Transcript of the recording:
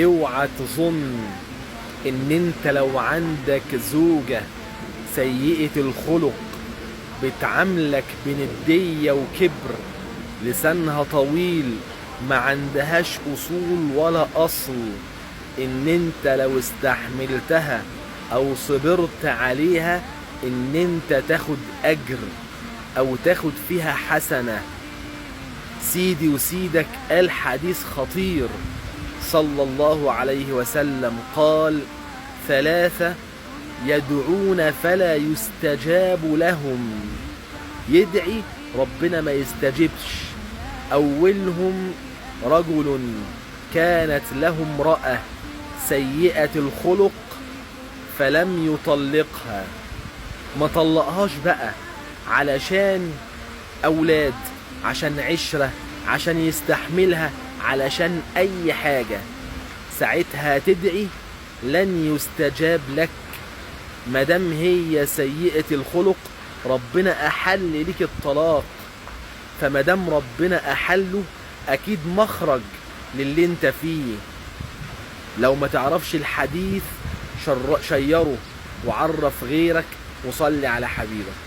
اوعى تظن ان انت لو عندك زوجة سيئة الخلق بتعاملك بندية وكبر، لسانها طويل، ما عندهاش اصول ولا اصل، ان انت لو استحملتها او صبرت عليها ان انت تاخد اجر او تاخد فيها حسنة. سيدي وسيدك قال حديث خطير صلى الله عليه وسلم، قال: ثلاثة يدعون فلا يستجاب لهم. يدعي ربنا ما يستجبش. أولهم رجل كانت له امرأة سيئة الخلق فلم يطلقها. ما طلقهاش بقى علشان أولاد، عشان عشرة، عشان يستحملها، علشان أي حاجة. ساعتها تدعي لن يستجاب لك. مادام هي سيئة الخلق ربنا أحل لك الطلاق، فمادام ربنا أحله أكيد مخرج للي انت فيه. لو ما تعرفش الحديث شيره وعرف غيرك وصلي على حبيبك.